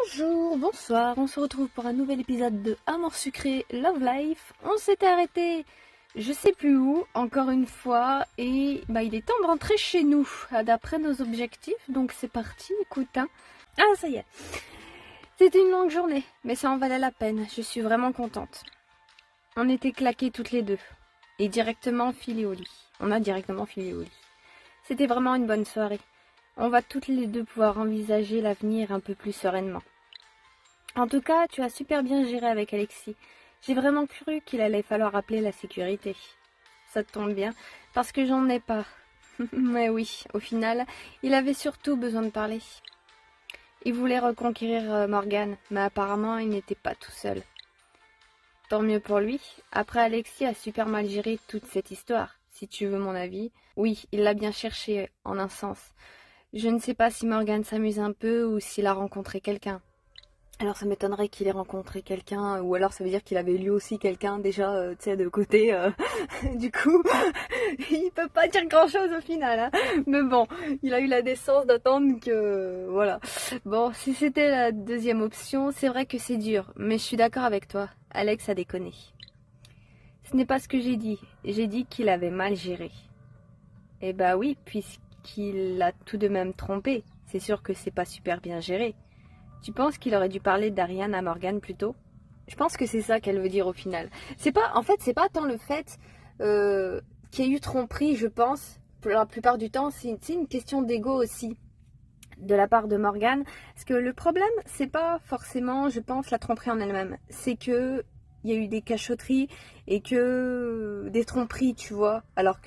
Bonjour, bonsoir, on se retrouve pour un nouvel épisode de Amour sucré Love Life. On s'était arrêté, je sais plus où, encore une fois, et il est temps de rentrer chez nous, d'après nos objectifs, donc c'est parti, écoute, hein. Ah, ça y est, c'était une longue journée, mais ça en valait la peine, je suis vraiment contente. On était claquées toutes les deux, et directement filées au lit. On a directement filé au lit. C'était vraiment une bonne soirée. On va toutes les deux pouvoir envisager l'avenir un peu plus sereinement. En tout cas, tu as super bien géré avec Alexis. J'ai vraiment cru qu'il allait falloir appeler la sécurité. Ça te tombe bien, parce que j'en ai pas. Mais oui, au final, il avait surtout besoin de parler. Il voulait reconquérir Morgane, mais apparemment il n'était pas tout seul. Tant mieux pour lui. Après, Alexis a super mal géré toute cette histoire, si tu veux mon avis. Oui, il l'a bien cherché, en un sens. Je ne sais pas si Morgane s'amuse un peu ou s'il a rencontré quelqu'un. Alors ça m'étonnerait qu'il ait rencontré quelqu'un, ou alors ça veut dire qu'il avait lui aussi quelqu'un déjà, tu sais, de côté. Du coup, il peut pas dire grand-chose au final, hein. Mais bon, il a eu la décence d'attendre que... Voilà. Bon, si c'était la deuxième option, c'est vrai que c'est dur, mais je suis d'accord avec toi. Alex a déconné. Ce n'est pas ce que j'ai dit. J'ai dit qu'il avait mal géré. Eh bah oui, puisqu'il l'a tout de même trompé. C'est sûr que c'est pas super bien géré. Tu penses qu'il aurait dû parler d'Ariane à Morgane plus tôt? Je pense que c'est ça qu'elle veut dire au final. C'est pas tant le fait qu'il y ait eu tromperie, je pense. Pour la plupart du temps, c'est une question d'ego aussi de la part de Morgane. Parce que le problème, c'est pas forcément, je pense, la tromperie en elle-même. C'est que il y a eu des cachotteries et que des tromperies, tu vois. Alors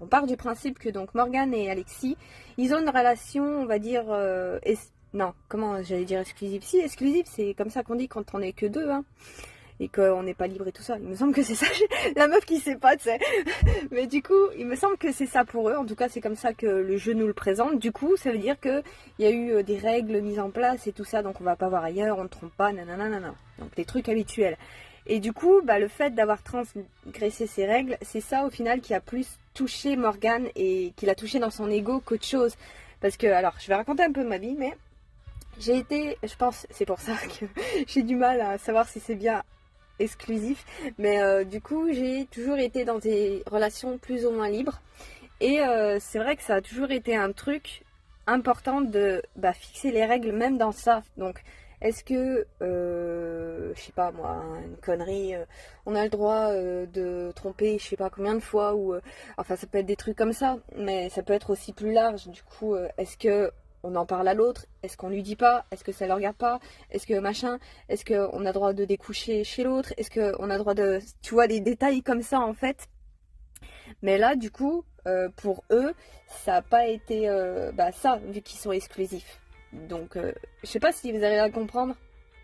on part du principe que donc Morgane et Alexis, ils ont une relation, on va dire, non, comment j'allais dire exclusive? Si, exclusive, c'est comme ça qu'on dit quand on est que deux, hein. Et qu'on n'est pas libre et tout ça. Il me semble que c'est ça, la meuf qui sait pas, tu sais. Mais du coup, il me semble que c'est ça pour eux. En tout cas, c'est comme ça que le jeu nous le présente. Du coup, ça veut dire qu'il y a eu des règles mises en place et tout ça. Donc on va pas voir ailleurs, on ne trompe pas, nanana. Donc des trucs habituels. Et du coup, le fait d'avoir transgressé ces règles, c'est ça au final qui a plus touché Morgane et qui l'a touché dans son ego qu'autre chose. Parce que, alors, je vais raconter un peu ma vie, mais j'ai été, je pense, c'est pour ça que j'ai du mal à savoir si c'est bien exclusif, mais du coup j'ai toujours été dans des relations plus ou moins libres et c'est vrai que ça a toujours été un truc important de fixer les règles même dans ça. Donc est-ce que je sais pas moi, une connerie, on a le droit de tromper je sais pas combien de fois, ou enfin ça peut être des trucs comme ça, mais ça peut être aussi plus large. Du coup est-ce que on en parle à l'autre? Est-ce qu'on lui dit pas? Est-ce que ça le regarde pas? Est-ce que machin? Est-ce qu'on a droit de découcher chez l'autre? Est-ce qu'on a droit de... Tu vois, des détails comme ça en fait. Mais là, du coup, pour eux, ça n'a pas été ça, vu qu'ils sont exclusifs. Donc, je sais pas si vous arrivez à comprendre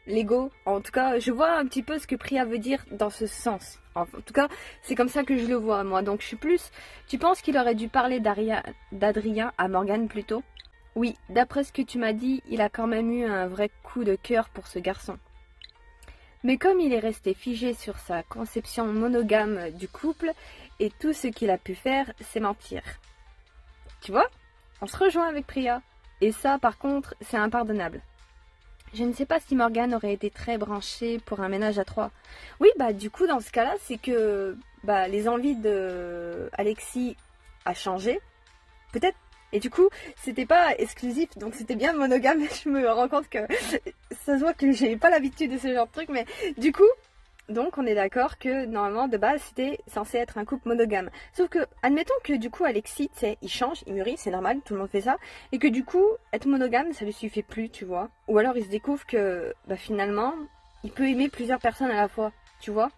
l'ego. En tout cas, je vois un petit peu ce que Priya veut dire dans ce sens. En tout cas, c'est comme ça que je le vois, moi. Donc, je suis plus... Tu penses qu'il aurait dû parler d'Adrien à Morgane plus tôt? Oui, d'après ce que tu m'as dit, il a quand même eu un vrai coup de cœur pour ce garçon. Mais comme il est resté figé sur sa conception monogame du couple, et tout ce qu'il a pu faire, c'est mentir. Tu vois? On se rejoint avec Priya. Et ça, par contre, c'est impardonnable. Je ne sais pas si Morgane aurait été très branchée pour un ménage à trois. Oui, du coup, dans ce cas-là, c'est que les envies de Alexis a changé. Peut-être. Et du coup, c'était pas exclusif, donc c'était bien monogame. Je me rends compte que ça se voit que j'ai pas l'habitude de ce genre de truc, mais du coup, donc on est d'accord que normalement de base c'était censé être un couple monogame. Sauf que, admettons que du coup Alexis, tu sais, il change, il mûrit, c'est normal, tout le monde fait ça, et que du coup, être monogame, ça lui suffit plus, tu vois. Ou alors il se découvre que finalement, il peut aimer plusieurs personnes à la fois, tu vois.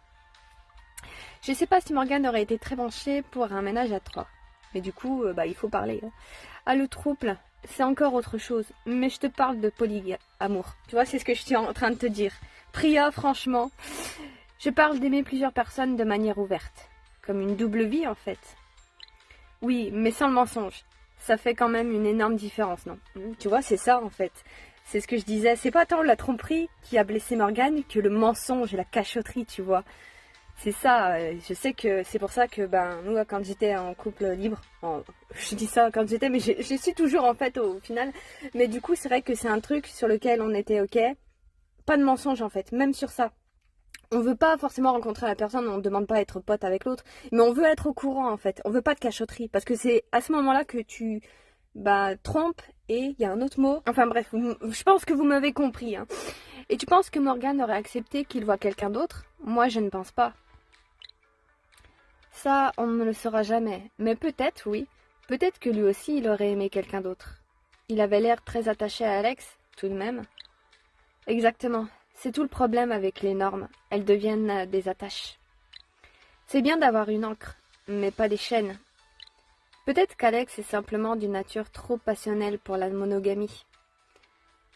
Je sais pas si Morgane aurait été très branchée pour un ménage à trois. Mais du coup, il faut parler. Ah, le trouble, c'est encore autre chose. Mais je te parle de polyamour. Tu vois, c'est ce que je suis en train de te dire. Priya, franchement, je parle d'aimer plusieurs personnes de manière ouverte. Comme une double vie, en fait. Oui, mais sans le mensonge. Ça fait quand même une énorme différence, non? Tu vois, c'est ça, en fait. C'est ce que je disais. C'est pas tant la tromperie qui a blessé Morgane que le mensonge et la cachotterie, tu vois. C'est ça, je sais que c'est pour ça que nous quand j'étais en couple libre, je dis ça quand j'étais mais je suis toujours en fait au final, mais du coup c'est vrai que c'est un truc sur lequel on était ok, pas de mensonge en fait, même sur ça. On veut pas forcément rencontrer la personne, on ne demande pas à être pote avec l'autre, mais on veut être au courant en fait, on veut pas de cachotterie, parce que c'est à ce moment-là que tu trompes et il y a un autre mot. Enfin bref, je pense que vous m'avez compris. Hein. Et tu penses que Morgan aurait accepté qu'il voit quelqu'un d'autre? Moi je ne pense pas. Ça, on ne le saura jamais, mais peut-être oui, peut-être que lui aussi il aurait aimé quelqu'un d'autre. Il avait l'air très attaché à Alex, tout de même. Exactement. C'est tout le problème avec les normes. Elles deviennent des attaches. C'est bien d'avoir une ancre, mais pas des chaînes. Peut-être qu'Alex est simplement d'une nature trop passionnelle pour la monogamie.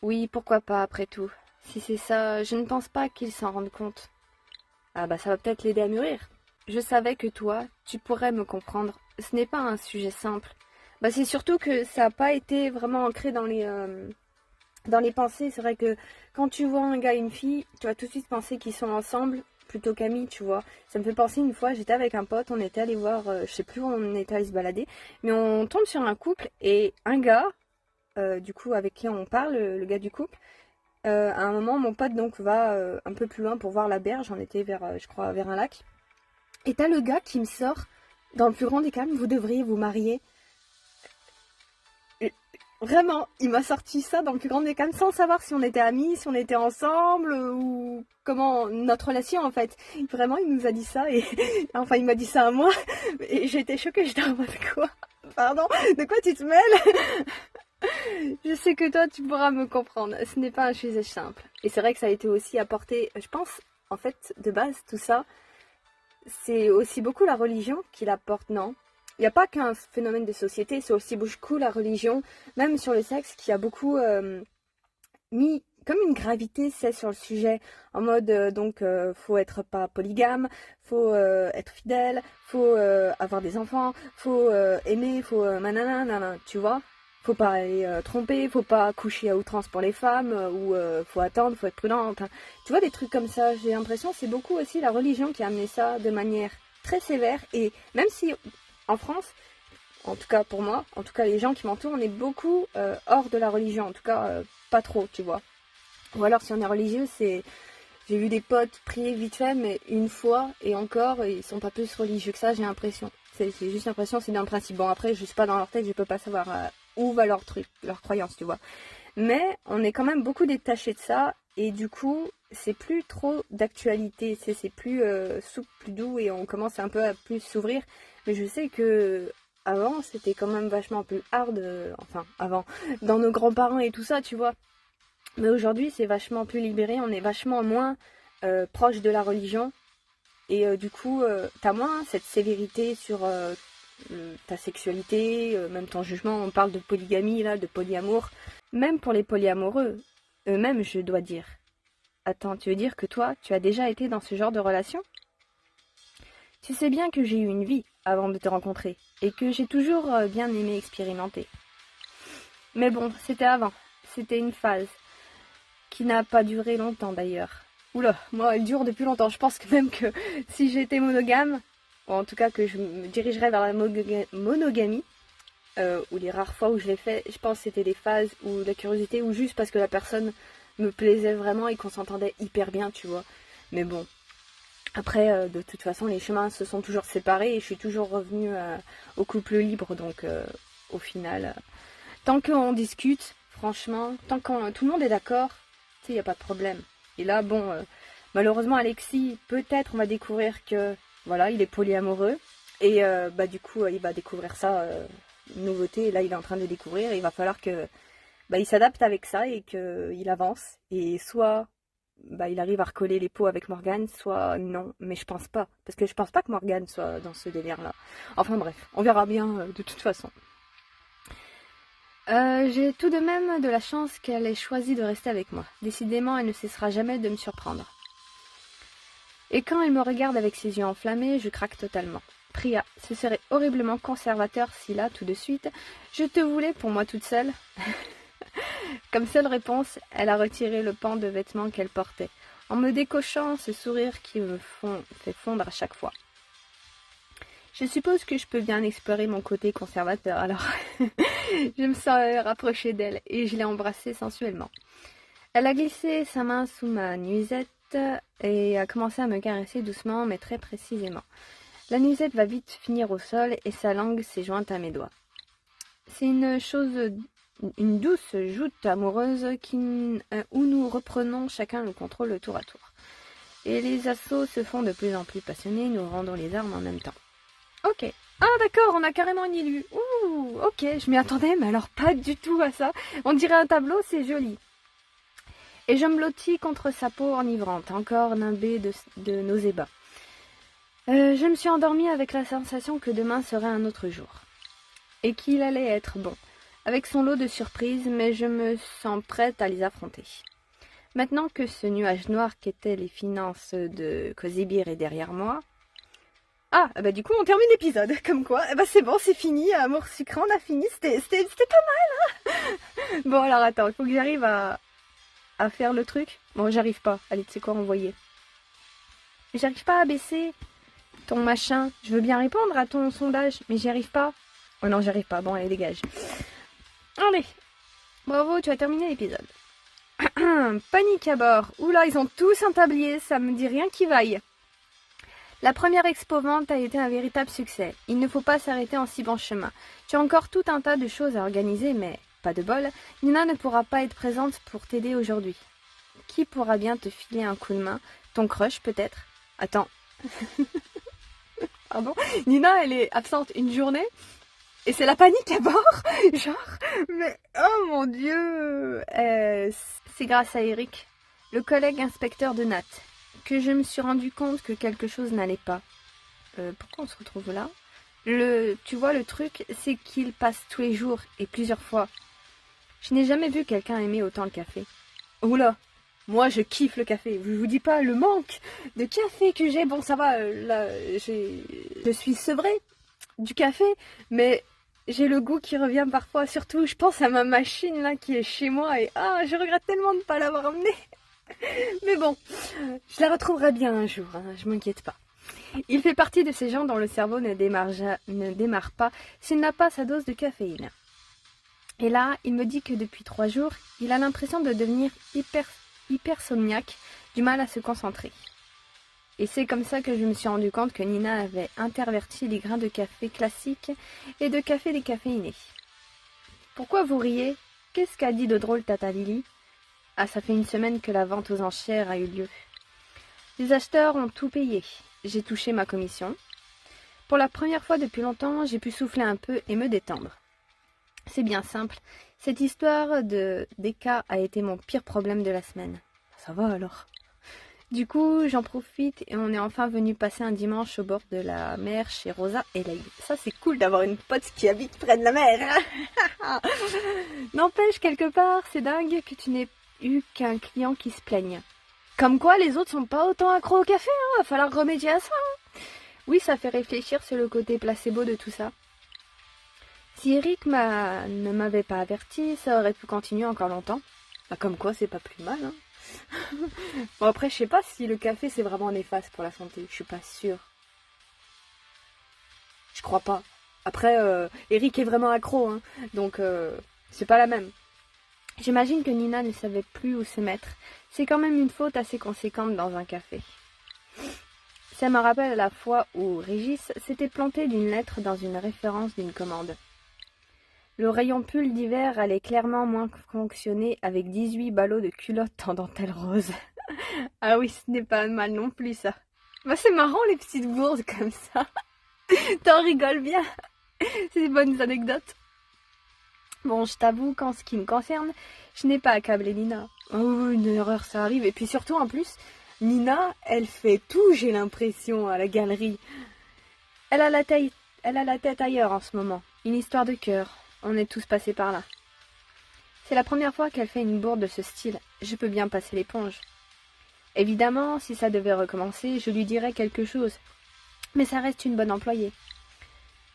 Oui, pourquoi pas après tout. Si c'est ça, je ne pense pas qu'il s'en rende compte. Ah ça va peut-être l'aider à mûrir. Je savais que toi, tu pourrais me comprendre. Ce n'est pas un sujet simple. C'est surtout que ça n'a pas été vraiment ancré dans les pensées. C'est vrai que quand tu vois un gars et une fille, tu vas tout de suite penser qu'ils sont ensemble plutôt qu'amis, tu vois. Ça me fait penser une fois, j'étais avec un pote, on était allé voir, je sais plus où on était allé se balader, mais on tombe sur un couple et un gars, du coup avec qui on parle, le gars du couple, à un moment mon pote donc va un peu plus loin pour voir la berge, on était vers, je crois, vers un lac, et t'as le gars qui me sort, dans le plus grand des calmes, vous devriez vous marier. Vraiment, il m'a sorti ça dans le plus grand des calmes sans savoir si on était amis, si on était ensemble ou comment notre relation en fait. Vraiment, il nous a dit ça et enfin il m'a dit ça à moi et j'étais choquée, j'étais en mode quoi? Pardon, de quoi tu te mêles? Je sais que toi tu pourras me comprendre, ce n'est pas un sujet simple. Et c'est vrai que ça a été aussi apporté, je pense, en fait, de base, tout ça, c'est aussi beaucoup la religion qui l'apporte, non? Il n'y a pas qu'un phénomène de société, c'est aussi beaucoup la religion, même sur le sexe, qui a beaucoup mis comme une gravité, c'est sur le sujet, en mode faut être pas polygame, faut être fidèle, faut avoir des enfants, faut aimer, faut nanana, tu vois. Faut pas aller tromper, faut pas coucher à outrance pour les femmes, ou faut attendre, faut être prudente. Hein. Tu vois, des trucs comme ça, j'ai l'impression c'est beaucoup aussi la religion qui a amené ça de manière très sévère, et même si en France, en tout cas pour moi, en tout cas les gens qui m'entourent, on est beaucoup hors de la religion, en tout cas pas trop, tu vois. Ou alors si on est religieux, c'est... J'ai vu des potes prier vite fait, mais une fois, et encore, ils sont pas plus religieux que ça, j'ai l'impression. C'est juste l'impression, c'est d'un principe. Bon après, je suis pas dans leur tête, je peux pas savoir où va leur truc, leur croyance, tu vois. Mais on est quand même beaucoup détaché de ça, et du coup, c'est plus trop d'actualité, c'est plus souple, plus doux, et on commence un peu à plus s'ouvrir. Mais je sais que avant, c'était quand même vachement plus hard, enfin, avant, dans nos grands-parents et tout ça, tu vois. Mais aujourd'hui, c'est vachement plus libéré, on est vachement moins proche de la religion. Et du coup, t'as moins cette sévérité sur ta sexualité, même ton jugement. On parle de polygamie, là, de polyamour. Même pour les polyamoureux, eux-mêmes, je dois dire. Attends, tu veux dire que toi, tu as déjà été dans ce genre de relation? Tu sais bien que j'ai eu une vie avant de te rencontrer, et que j'ai toujours bien aimé expérimenter. Mais bon, c'était avant, c'était une phase, qui n'a pas duré longtemps d'ailleurs. Oula, moi elle dure depuis longtemps, je pense que même que si j'étais monogame, ou en tout cas que je me dirigerais vers la monogamie, ou les rares fois où je l'ai fait, je pense que c'était des phases où la curiosité, ou juste parce que la personne me plaisait vraiment et qu'on s'entendait hyper bien, tu vois. Mais bon, après, de toute façon, les chemins se sont toujours séparés et je suis toujours revenue au couple libre. Donc, au final, tant qu'on discute, franchement, tant que tout le monde est d'accord, tu sais, il n'y a pas de problème. Et là, bon, malheureusement, Alexis, peut-être on va découvrir que, voilà, il est polyamoureux. Et du coup, il va découvrir ça, une nouveauté. Et là, il est en train de découvrir. Et il va falloir que il s'adapte avec ça et qu'il avance. Et soit il arrive à recoller les pots avec Morgane, soit non, mais je pense pas. Parce que je pense pas que Morgane soit dans ce délire-là. Enfin bref, on verra bien de toute façon. J'ai tout de même de la chance qu'elle ait choisi de rester avec moi. Décidément, elle ne cessera jamais de me surprendre. Et quand elle me regarde avec ses yeux enflammés, je craque totalement. Priya, ce serait horriblement conservateur si là, tout de suite, je te voulais pour moi toute seule. Comme seule réponse, elle a retiré le pan de vêtements qu'elle portait, en me décochant ce sourire qui me fait fondre à chaque fois. Je suppose que je peux bien explorer mon côté conservateur, alors je me suis rapprochée d'elle et je l'ai embrassée sensuellement. Elle a glissé sa main sous ma nuisette et a commencé à me caresser doucement mais très précisément. La nuisette va vite finir au sol et sa langue s'est jointe à mes doigts. C'est une douce joute amoureuse où nous reprenons chacun le contrôle tour à tour. Et les assauts se font de plus en plus passionnés, nous rendons les armes en même temps. Ok. Ah d'accord, on a carrément une illu. Ouh, ok, je m'y attendais, mais alors pas du tout à ça. On dirait un tableau, c'est joli. Et je me blottis contre sa peau enivrante, encore nimbée de nausées bas. Je me suis endormie avec la sensation que demain serait un autre jour. Et qu'il allait être bon, avec son lot de surprises, mais je me sens prête à les affronter. Maintenant que ce nuage noir qu'étaient les finances de Cosibir est derrière moi... Ah, bah du coup on termine l'épisode, comme quoi, bah c'est bon, c'est fini, Amour sucré, on a fini, c'était pas mal, hein. Bon alors attends, il faut que j'arrive à faire le truc. Bon, j'arrive pas, allez, tu sais quoi, envoyer. J'arrive pas à baisser ton machin, je veux bien répondre à ton sondage, mais j'y arrive pas. Oh non, j'arrive pas, bon allez, dégage. Allez, bravo, tu as terminé l'épisode. Panique à bord, oula, ils ont tous un tablier, ça me dit rien qui vaille. La première expo-vente a été un véritable succès. Il ne faut pas s'arrêter en si bon chemin. Tu as encore tout un tas de choses à organiser, mais pas de bol, Nina ne pourra pas être présente pour t'aider aujourd'hui. Qui pourra bien te filer un coup de main? Ton crush, peut-être? Attends. Pardon? Nina, elle est absente une journée et c'est la panique à bord? Genre, mais oh mon Dieu! C'est grâce à Eric, le collègue inspecteur de Nat, que je me suis rendu compte que quelque chose n'allait pas. Pourquoi on se retrouve là? Tu vois, le truc, c'est qu'il passe tous les jours et plusieurs fois. Je n'ai jamais vu quelqu'un aimer autant le café. Oula, moi je kiffe le café. Je vous dis pas le manque de café que j'ai. Bon, ça va, là, je suis sevrée du café, mais j'ai le goût qui revient parfois. Surtout, je pense à ma machine là qui est chez moi et je regrette tellement de ne pas l'avoir emmenée. Mais bon, je la retrouverai bien un jour, hein, je m'inquiète pas. Il fait partie de ces gens dont le cerveau ne démarre pas s'il n'a pas sa dose de caféine. Et là, il me dit que depuis 3 jours, il a l'impression de devenir hypersomniaque, du mal à se concentrer. Et c'est comme ça que je me suis rendu compte que Nina avait interverti les grains de café classiques et de café décaféiné. Pourquoi vous riez? Qu'est-ce qu'a dit de drôle Tata Lily? Ah, ça fait une semaine que la vente aux enchères a eu lieu. Les acheteurs ont tout payé. J'ai touché ma commission. Pour la première fois depuis longtemps, j'ai pu souffler un peu et me détendre. C'est bien simple. Cette histoire d'Eka a été mon pire problème de la semaine. Ça va alors. Du coup, j'en profite et on est enfin venu passer un dimanche au bord de la mer chez Rosa et Leï. Ça, c'est cool d'avoir une pote qui habite près de la mer. N'empêche, quelque part, c'est dingue que tu n'aies eu qu'un client qui se plaigne. Comme quoi, les autres sont pas autant accros au café, hein. Va falloir remédier à ça. Hein. Oui, ça fait réfléchir sur le côté placebo de tout ça. Si Eric ne m'avait pas averti, ça aurait pu continuer encore longtemps. Bah, comme quoi, c'est pas plus mal. Hein. Bon, après, je sais pas si le café c'est vraiment néfaste pour la santé. Je suis pas sûre. Je crois pas. Après, Eric est vraiment accro, hein. Donc c'est pas la même. J'imagine que Nina ne savait plus où se mettre. C'est quand même une faute assez conséquente dans un café. Ça me rappelle la fois où Régis s'était planté d'une lettre dans une référence d'une commande. Le rayon pull d'hiver allait clairement moins fonctionner avec 18 ballots de culottes en dentelle rose. Ah oui, ce n'est pas mal non plus ça. Bah, c'est marrant les petites bourdes comme ça. T'en rigoles bien. C'est des bonnes anecdotes. Bon, je t'avoue qu'en ce qui me concerne, je n'ai pas accablé Nina. Oh, une erreur, ça arrive. Et puis surtout, en plus, Nina, elle fait tout, j'ai l'impression, à la galerie. Elle a la tête ailleurs en ce moment. Une histoire de cœur. On est tous passés par là. C'est la première fois qu'elle fait une bourde de ce style. Je peux bien passer l'éponge. Évidemment, si ça devait recommencer, je lui dirais quelque chose. Mais ça reste une bonne employée.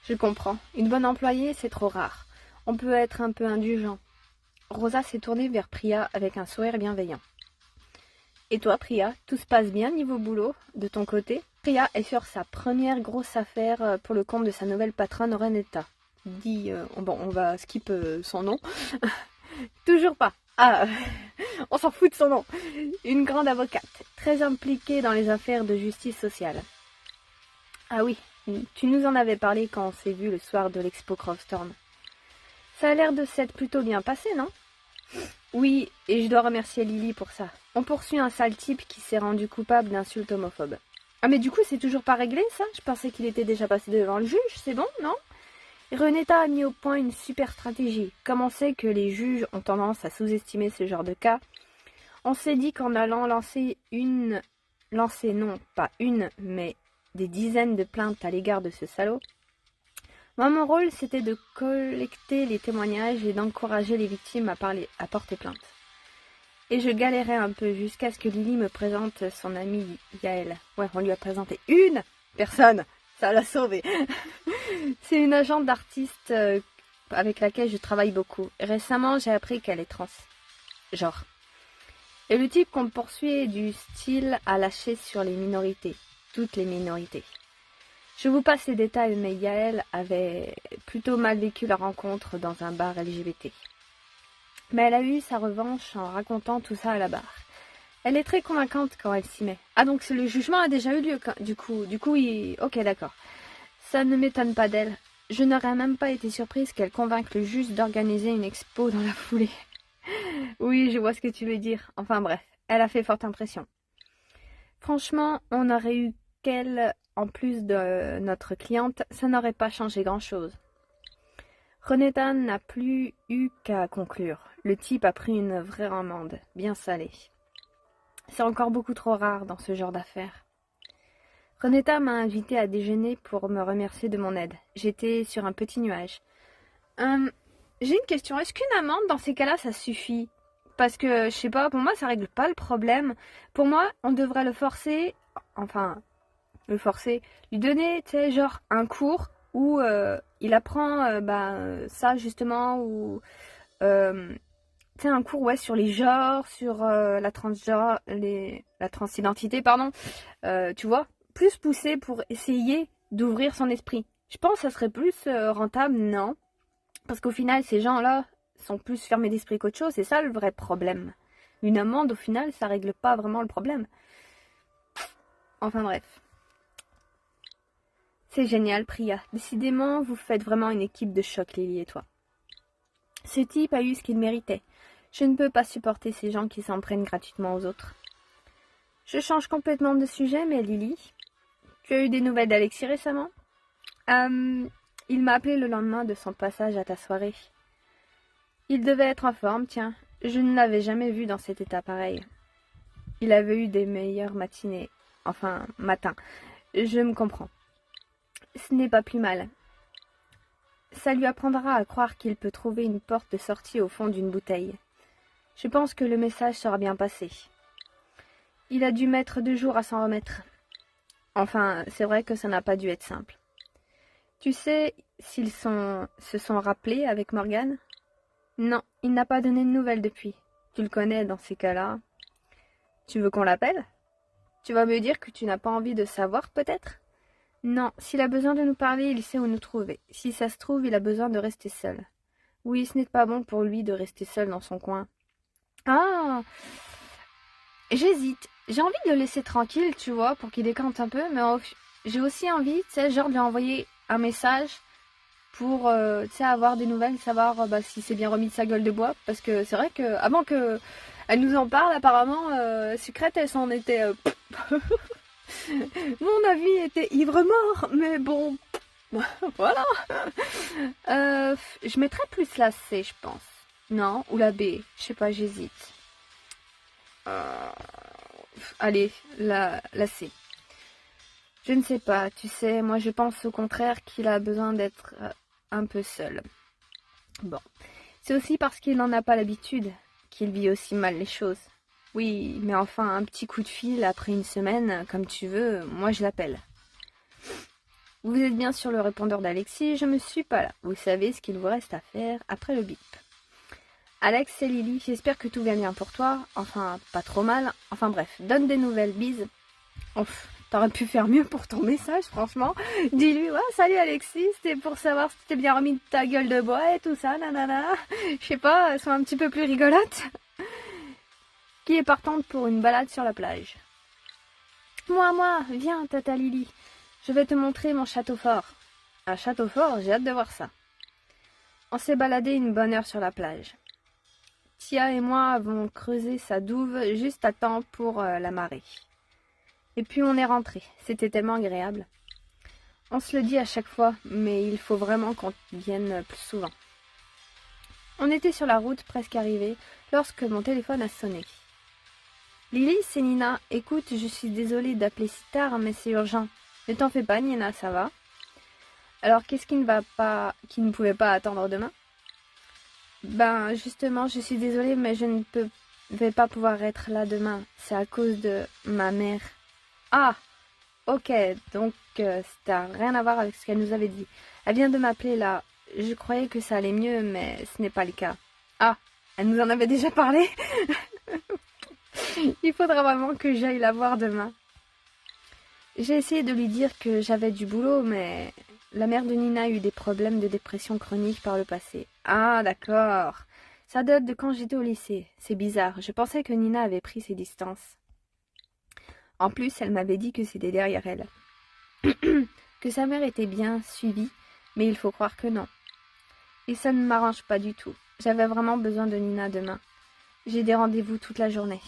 Je comprends. Une bonne employée, c'est trop rare. On peut être un peu indulgent. Rosa s'est tournée vers Priya avec un sourire bienveillant. Et toi, Priya, tout se passe bien niveau boulot, de ton côté? Priya est sur sa première grosse affaire pour le compte de sa nouvelle patronne Renetta. Bon, on va skip son nom. Toujours pas. Ah, on s'en fout de son nom. Une grande avocate, très impliquée dans les affaires de justice sociale. Ah oui, tu nous en avais parlé quand on s'est vu le soir de l'expo Crowstorm. Ça a l'air de s'être plutôt bien passé, non? Oui, et je dois remercier Lily pour ça. On poursuit un sale type qui s'est rendu coupable d'insultes homophobes. Ah mais du coup, c'est toujours pas réglé, ça? Je pensais qu'il était déjà passé devant le juge, c'est bon, non? Renetta a mis au point une super stratégie. Comme on sait que les juges ont tendance à sous-estimer ce genre de cas, on s'est dit qu'en allant lancer non, pas une, mais des dizaines de plaintes à l'égard de ce salaud, moi, mon rôle, c'était de collecter les témoignages et d'encourager les victimes à porter plainte. Et je galérais un peu jusqu'à ce que Lily me présente son amie Yael. Ouais, on lui a présenté une personne. Ça l'a sauvée. C'est une agente d'artiste avec laquelle je travaille beaucoup. Récemment, j'ai appris qu'elle est trans. Genre. Et le type qu'on poursuit est du style à lâcher sur les minorités. Toutes les minorités. Je vous passe les détails, mais Yael avait plutôt mal vécu la rencontre dans un bar LGBT. Mais elle a eu sa revanche en racontant tout ça à la barre. Elle est très convaincante quand elle s'y met. Ah, donc le jugement a déjà eu lieu, du coup, ok, d'accord. Ça ne m'étonne pas d'elle. Je n'aurais même pas été surprise qu'elle convainque le juge d'organiser une expo dans la foulée. Oui, je vois ce que tu veux dire. Enfin bref, elle a fait forte impression. Franchement, on aurait eu qu'elle, en plus de notre cliente, ça n'aurait pas changé grand-chose. Renetta n'a plus eu qu'à conclure. Le type a pris une vraie amende, bien salée. C'est encore beaucoup trop rare dans ce genre d'affaires. Renetta m'a invité à déjeuner pour me remercier de mon aide. J'étais sur un petit nuage. J'ai une question. Est-ce qu'une amende, dans ces cas-là, ça suffit? Parce que, je sais pas, pour moi, ça règle pas le problème. Pour moi, on devrait le forcer, lui donner, tu sais, genre un cours où il apprend ça, justement, ou... tu sais, un cours, ouais, sur les genres, sur la transidentité, pardon. Tu vois, plus poussé pour essayer d'ouvrir son esprit. Je pense que ça serait plus rentable, non? Parce qu'au final, ces gens-là sont plus fermés d'esprit qu'autre chose. C'est ça le vrai problème. Une amende, au final, ça règle pas vraiment le problème. Enfin bref. C'est génial, Priya. Décidément, vous faites vraiment une équipe de choc, Lily et toi. Ce type a eu ce qu'il méritait. Je ne peux pas supporter ces gens qui s'en prennent gratuitement aux autres. Je change complètement de sujet, mais Lily, tu as eu des nouvelles d'Alexis récemment? Il m'a appelé le lendemain de son passage à ta soirée. Il devait être en forme, tiens. Je ne l'avais jamais vu dans cet état pareil. Il avait eu des meilleures matinées. Enfin, matins. Je me comprends. Ce n'est pas plus mal. Ça lui apprendra à croire qu'il peut trouver une porte de sortie au fond d'une bouteille. Je pense que le message sera bien passé. Il a dû mettre 2 jours à s'en remettre. Enfin, c'est vrai que ça n'a pas dû être simple. Tu sais s'ils se sont rappelés avec Morgane? Non, il n'a pas donné de nouvelles depuis. Tu le connais dans ces cas-là. Tu veux qu'on l'appelle? Tu vas me dire que tu n'as pas envie de savoir, peut-être? Non, s'il a besoin de nous parler, il sait où nous trouver. Si ça se trouve, il a besoin de rester seul. Oui, ce n'est pas bon pour lui de rester seul dans son coin. Ah! J'hésite. J'ai envie de le laisser tranquille, tu vois, pour qu'il décante un peu, mais j'ai aussi envie, tu sais, genre de lui envoyer un message pour, tu sais, avoir des nouvelles, savoir si c'est bien remis de sa gueule de bois, parce que c'est vrai que avant que elle nous en parle, apparemment, Sucrète, elle s'en était... Mon avis était ivre-mort, mais bon, voilà. Je mettrais plus la C, je pense. Non, ou la B, je sais pas, j'hésite. Allez, la C. Je ne sais pas, tu sais, moi je pense au contraire qu'il a besoin d'être un peu seul. Bon, c'est aussi parce qu'il n'en a pas l'habitude qu'il vit aussi mal les choses. Oui, mais enfin, un petit coup de fil après une semaine, comme tu veux, moi je l'appelle. Vous êtes bien sur le répondeur d'Alexis, je me suis pas là. Vous savez ce qu'il vous reste à faire après le bip. Alex, c'est Lily, j'espère que tout va bien pour toi. Enfin, pas trop mal. Enfin bref, donne des nouvelles, bise. Ouf, t'aurais pu faire mieux pour ton message, franchement. Dis-lui, ouais, salut Alexis, c'était pour savoir si tu t'es bien remis de ta gueule de bois et tout ça, nanana. Je sais pas, sois un petit peu plus rigolote. Qui est partante pour une balade sur la plage? Moi, viens, tata Lily. Je vais te montrer mon château fort. Un château fort, j'ai hâte de voir ça. On s'est baladé une bonne heure sur la plage. Tia et moi avons creusé sa douve juste à temps pour la marée. Et puis on est rentré. C'était tellement agréable. On se le dit à chaque fois, mais il faut vraiment qu'on vienne plus souvent. On était sur la route, presque arrivés, lorsque mon téléphone a sonné. Lily, c'est Nina. Écoute, je suis désolée d'appeler si tard, mais c'est urgent. Ne t'en fais pas, Nina, ça va? Alors, qu'est-ce qui ne pouvait pas attendre demain? Ben, justement, je suis désolée, mais je ne vais pas pouvoir être là demain. C'est à cause de ma mère. Ah, ok, donc ça n'a rien à voir avec ce qu'elle nous avait dit. Elle vient de m'appeler là. Je croyais que ça allait mieux, mais ce n'est pas le cas. Ah, elle nous en avait déjà parlé? Il faudra vraiment que j'aille la voir demain. J'ai essayé de lui dire que j'avais du boulot, mais la mère de Nina a eu des problèmes de dépression chronique par le passé. Ah, d'accord. Ça date de quand j'étais au lycée. C'est bizarre. Je pensais que Nina avait pris ses distances. En plus, elle m'avait dit que c'était derrière elle. Que sa mère était bien suivie, mais il faut croire que non. Et ça ne m'arrange pas du tout. J'avais vraiment besoin de Nina demain. J'ai des rendez-vous toute la journée.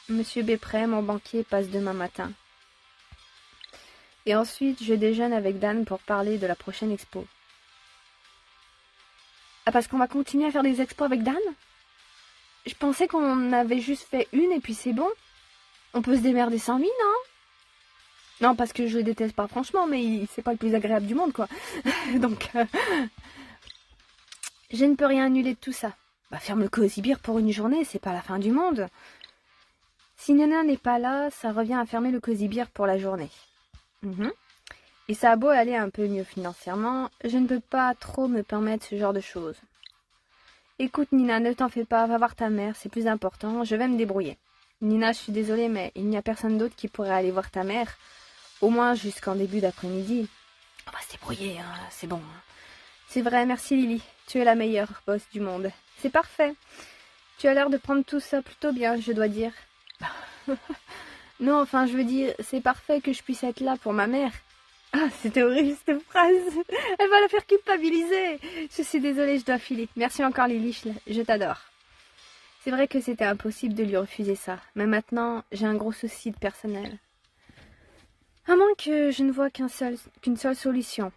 Monsieur Bépré, mon banquier, passe demain matin. Et ensuite, je déjeune avec Dan pour parler de la prochaine expo. Ah, parce qu'on va continuer à faire des expos avec Dan? Je pensais qu'on avait juste fait une et puis c'est bon. On peut se démerder sans lui, non? Non, parce que je le déteste pas franchement, mais c'est pas le plus agréable du monde, quoi. Donc, je ne peux rien annuler de tout ça. Bah, ferme le Cozy Beer pour une journée, c'est pas la fin du monde. Si Nana n'est pas là, ça revient à fermer le Cozy Beer pour la journée. Et ça a beau aller un peu mieux financièrement, je ne peux pas trop me permettre ce genre de choses. Écoute Nina, ne t'en fais pas, va voir ta mère, c'est plus important, je vais me débrouiller. Nina, je suis désolée, mais il n'y a personne d'autre qui pourrait aller voir ta mère, au moins jusqu'en début d'après-midi. On va se débrouiller, hein, c'est bon. C'est vrai, merci Lily, tu es la meilleure boss du monde. C'est parfait. Tu as l'air de prendre tout ça plutôt bien, je dois dire. Non, enfin, je veux dire, c'est parfait que je puisse être là pour ma mère. Ah, c'était horrible cette phrase. Elle va la faire culpabiliser. Je suis désolée, je dois filer. Merci encore Lily, je t'adore. C'est vrai que c'était impossible de lui refuser ça. Mais maintenant, j'ai un gros souci de personnel. À moins que je ne vois qu'une seule solution.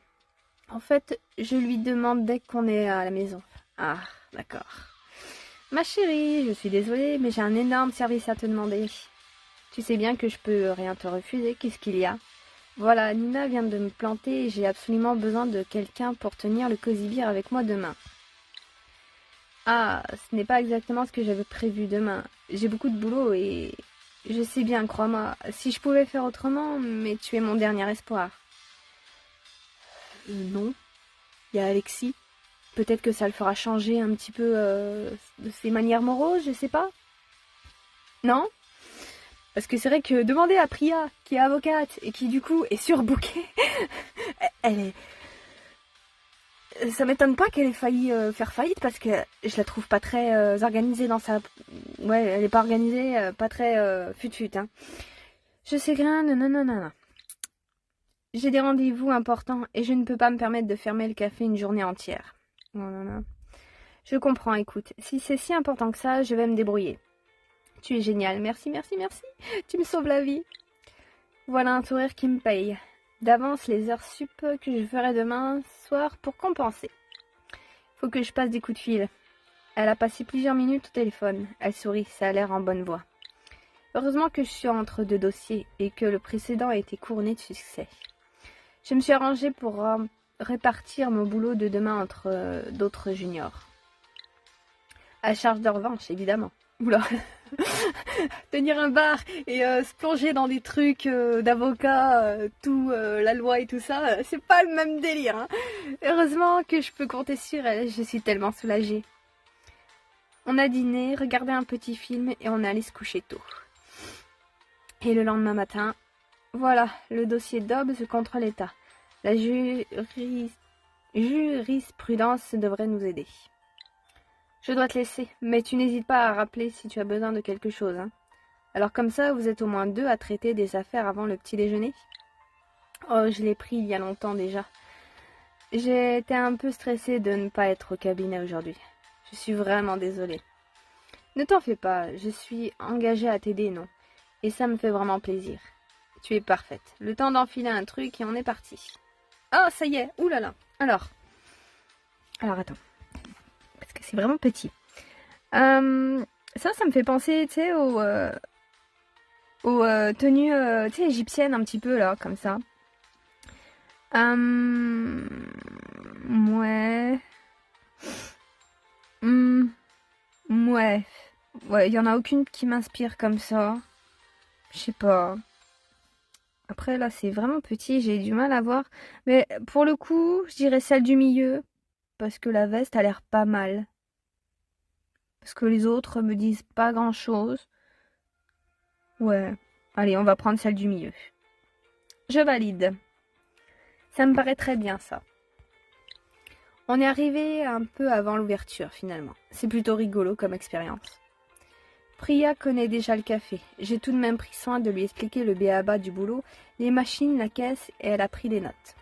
En fait, je lui demande dès qu'on est à la maison. Ah, d'accord. Ma chérie, je suis désolée, mais j'ai un énorme service à te demander. Tu sais bien que je peux rien te refuser, qu'est-ce qu'il y a? Voilà, Nina vient de me planter et j'ai absolument besoin de quelqu'un pour tenir le Cozy Beer avec moi demain. Ah, ce n'est pas exactement ce que j'avais prévu demain. J'ai beaucoup de boulot et je sais bien, crois-moi, si je pouvais faire autrement, mais tu es mon dernier espoir. Non, il y a Alexis. Peut-être que ça le fera changer un petit peu de ses manières moroses, je sais pas. Non? Parce que c'est vrai que demander à Priya, qui est avocate et qui du coup est surbookée, elle est... Ça m'étonne pas qu'elle ait failli faire faillite parce que je la trouve pas très organisée dans sa... Ouais, elle est pas organisée, pas très fut-fut, hein. Je sais rien, non. J'ai des rendez-vous importants et je ne peux pas me permettre de fermer le café une journée entière. Non. Je comprends, écoute. Si c'est si important que ça, je vais me débrouiller. Tu es génial, merci. Tu me sauves la vie. Voilà un sourire qui me paye. D'avance les heures sup que je ferai demain soir pour compenser. Faut que je passe des coups de fil. Elle a passé plusieurs minutes au téléphone. Elle sourit, ça a l'air en bonne voie. Heureusement que je suis entre deux dossiers et que le précédent a été couronné de succès. Je me suis arrangée pour répartir mon boulot de demain entre d'autres juniors. À charge de revanche, évidemment. Oula. Tenir un bar et se plonger dans des trucs d'avocat, la loi et tout ça, c'est pas le même délire. Hein. Heureusement que je peux compter sur elle, je suis tellement soulagée. On a dîné, regardé un petit film et on est allé se coucher tôt. Et le lendemain matin, voilà, le dossier Dobbs contre l'État. La jurisprudence devrait nous aider. Je dois te laisser, mais tu n'hésites pas à rappeler si tu as besoin de quelque chose, hein. Alors comme ça, vous êtes au moins 2 à traiter des affaires avant le petit déjeuner? Oh, je l'ai pris il y a longtemps déjà. J'ai été un peu stressée de ne pas être au cabinet aujourd'hui. Je suis vraiment désolée. Ne t'en fais pas, je suis engagée à t'aider, non? Et ça me fait vraiment plaisir. Tu es parfaite. Le temps d'enfiler un truc et on est parti. Oh, ça y est, oulala. Alors attends. Parce que c'est vraiment petit. Ça me fait penser, tu sais, aux tenues, tu sais, égyptiennes un petit peu, là, comme ça. Ouais. Ouais. Ouais, il y en a aucune qui m'inspire comme ça. Je sais pas. Après, là, c'est vraiment petit, j'ai du mal à voir. Mais pour le coup, je dirais celle du milieu. Parce que la veste a l'air pas mal. Parce que les autres me disent pas grand-chose. Ouais. Allez, on va prendre celle du milieu. Je valide. Ça me paraît très bien, ça. On est arrivé un peu avant l'ouverture, finalement. C'est plutôt rigolo comme expérience. Priya connaît déjà le café. J'ai tout de même pris soin de lui expliquer le b.a.-ba du boulot, les machines, la caisse, et elle a pris des notes.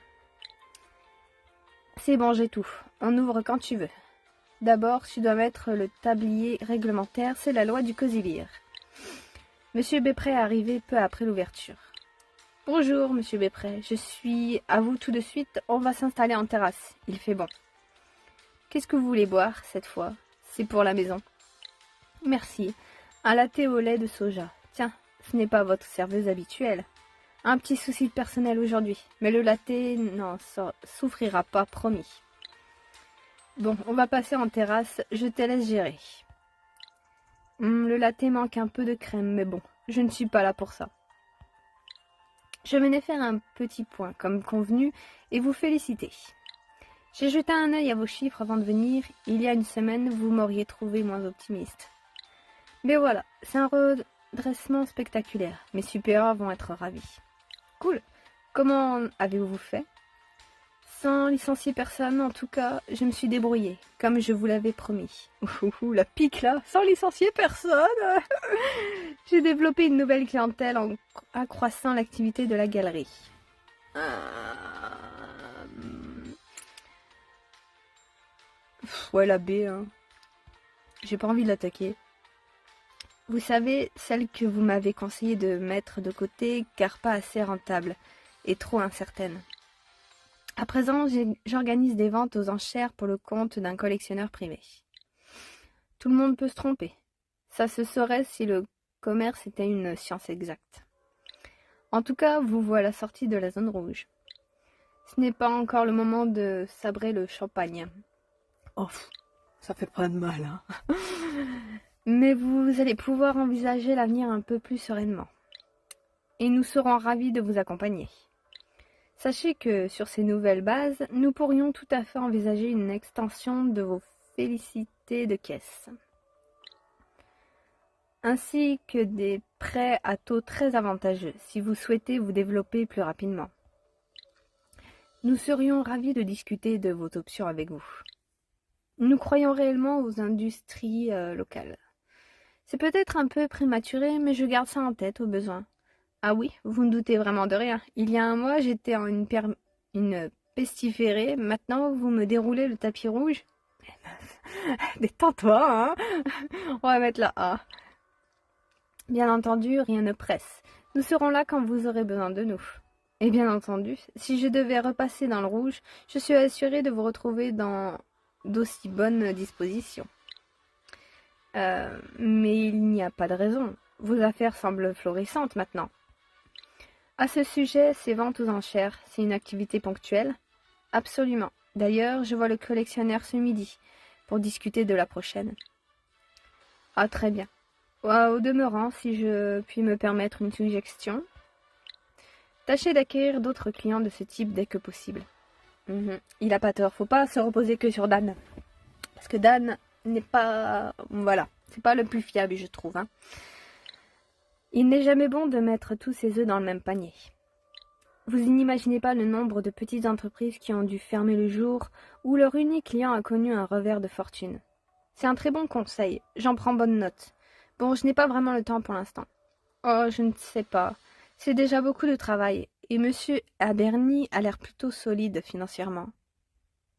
C'est bon, j'ai tout. On ouvre quand tu veux. D'abord, tu dois mettre le tablier réglementaire, c'est la loi du Cosilier. Monsieur Beaupré est arrivé peu après l'ouverture. Bonjour, monsieur Beaupré, je suis à vous tout de suite, on va s'installer en terrasse, il fait bon. Qu'est-ce que vous voulez boire, cette fois? C'est pour la maison. Merci. Un latte au lait de soja. Tiens, ce n'est pas votre serveuse habituelle. Un petit souci de personnel aujourd'hui, mais le latte, non, ça souffrira pas, promis. Bon, on va passer en terrasse, je te laisse gérer. Le latte manque un peu de crème, mais bon, je ne suis pas là pour ça. Je venais faire un petit point, comme convenu, et vous féliciter. J'ai jeté un œil à vos chiffres avant de venir. Il y a une semaine, vous m'auriez trouvé moins optimiste. Mais voilà, c'est un redressement spectaculaire. Mes supérieurs vont être ravis. Cool. Comment avez-vous fait? Sans licencier personne, en tout cas, je me suis débrouillée, comme je vous l'avais promis. Ouh, la pique là, sans licencier personne. J'ai développé une nouvelle clientèle en accroissant l'activité de la galerie. Ouais, la B, hein. J'ai pas envie de l'attaquer. Vous savez, celle que vous m'avez conseillé de mettre de côté, car pas assez rentable et trop incertaine. À présent, j'organise des ventes aux enchères pour le compte d'un collectionneur privé. Tout le monde peut se tromper. Ça se saurait si le commerce était une science exacte. En tout cas, vous voilà sorti de la zone rouge. Ce n'est pas encore le moment de sabrer le champagne. Oh, ça fait pas de mal, hein. Mais vous allez pouvoir envisager l'avenir un peu plus sereinement. Et nous serons ravis de vous accompagner. Sachez que sur ces nouvelles bases, nous pourrions tout à fait envisager une extension de vos félicités de caisse, ainsi que des prêts à taux très avantageux si vous souhaitez vous développer plus rapidement. Nous serions ravis de discuter de vos options avec vous. Nous croyons réellement aux industries locales. C'est peut-être un peu prématuré, mais je garde ça en tête au besoin. Ah oui, vous ne doutez vraiment de rien. Il y a un mois, j'étais en une pestiférée. Maintenant, vous me déroulez le tapis rouge. Détends-toi, hein. On va mettre la A. Bien entendu, rien ne presse. Nous serons là quand vous aurez besoin de nous. Et bien entendu, si je devais repasser dans le rouge, je suis assurée de vous retrouver dans d'aussi bonnes dispositions. Mais il n'y a pas de raison. Vos affaires semblent florissantes maintenant. À ce sujet, ces ventes aux enchères, c'est une activité ponctuelle? Absolument. D'ailleurs, je vois le collectionneur ce midi pour discuter de la prochaine. Ah, très bien. Au demeurant, si je puis me permettre une suggestion, tâchez d'acquérir d'autres clients de ce type dès que possible. Il a pas tort, faut pas se reposer que sur Dan. Parce que Dan, n'est pas... Voilà, c'est pas le plus fiable, je trouve. Hein. Il n'est jamais bon de mettre tous ses œufs dans le même panier. Vous n'imaginez pas le nombre de petites entreprises qui ont dû fermer le jour où leur unique client a connu un revers de fortune. C'est un très bon conseil, j'en prends bonne note. Bon, je n'ai pas vraiment le temps pour l'instant. Oh, je ne sais pas. C'est déjà beaucoup de travail, et monsieur Aberny a l'air plutôt solide financièrement.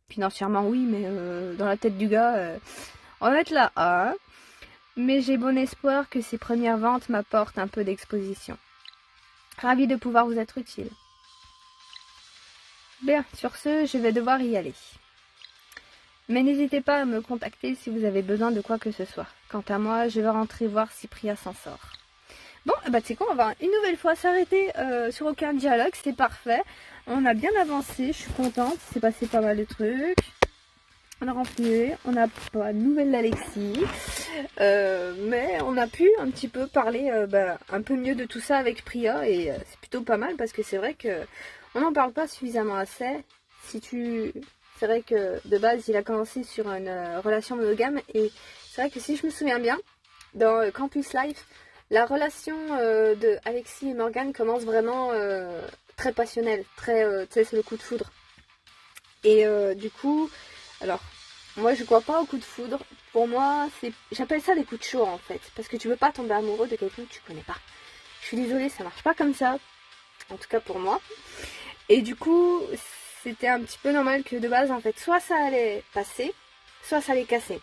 Financièrement, oui, mais dans la tête du gars, on va être là, hein. Mais j'ai bon espoir que ces premières ventes m'apportent un peu d'exposition. Ravi de pouvoir vous être utile. Bien, sur ce, je vais devoir y aller. Mais n'hésitez pas à me contacter si vous avez besoin de quoi que ce soit. Quant à moi, je vais rentrer voir si Priya s'en sort. Bon, bah tu sais quoi, on va une nouvelle fois s'arrêter sur aucun dialogue, c'est parfait. On a bien avancé, je suis contente, il s'est passé pas mal de trucs. On a renfloué, on n'a pas de nouvelles d'Alexis, mais on a pu un petit peu parler un peu mieux de tout ça avec Priya et c'est plutôt pas mal parce que c'est vrai que on n'en parle pas suffisamment assez. C'est vrai que de base il a commencé sur une relation monogame et c'est vrai que si je me souviens bien, dans Campus Life, la relation de Alexis et Morgane commence vraiment très passionnelle, très, tu sais, c'est le coup de foudre. Et du coup, alors, moi je crois pas au coup de foudre. Pour moi, j'appelle ça des coups de chaud en fait, parce que tu peux pas tomber amoureux de quelqu'un que tu connais pas. Je suis désolée, ça marche pas comme ça, en tout cas pour moi. Et du coup, c'était un petit peu normal que de base, en fait, soit ça allait passer, soit ça allait casser,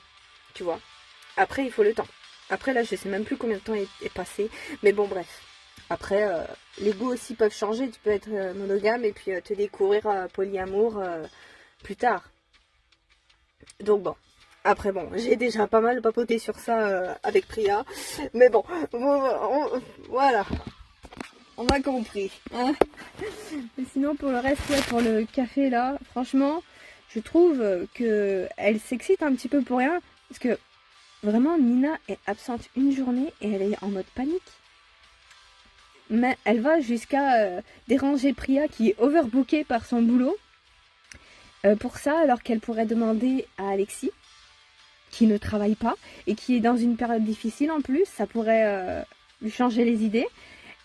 tu vois. Après, il faut le temps. Après, là, je sais même plus combien de temps est passé. Mais bon, bref. Après, les goûts aussi peuvent changer. Tu peux être monogame et puis te découvrir polyamour plus tard. Donc bon. Après, bon, j'ai déjà pas mal papoté sur ça avec Priya. Mais bon, voilà. On a compris. Hein. Mais sinon, pour le reste, ouais, pour le café, là, franchement, je trouve que elle s'excite un petit peu pour rien. Parce que vraiment, Nina est absente une journée et elle est en mode panique. Mais elle va jusqu'à déranger Priya qui est overbookée par son boulot. Pour ça, alors qu'elle pourrait demander à Alexis, qui ne travaille pas et qui est dans une période difficile en plus, ça pourrait lui changer les idées.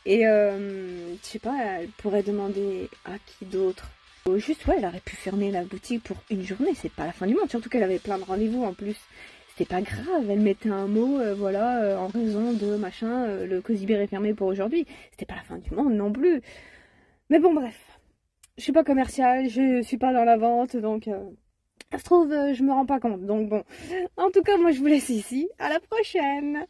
Et je sais pas, elle pourrait demander à qui d'autre. Juste, ouais, elle aurait pu fermer la boutique pour une journée, c'est pas la fin du monde. Surtout qu'elle avait plein de rendez-vous en plus. C'était pas grave, elle mettait un mot, voilà, en raison de machin, le Cosy Bear est fermé pour aujourd'hui. C'était pas la fin du monde non plus. Mais bon, bref. Je suis pas commerciale, je suis pas dans la vente, donc ça se trouve, je me rends pas compte. Donc bon. En tout cas, moi je vous laisse ici. À la prochaine!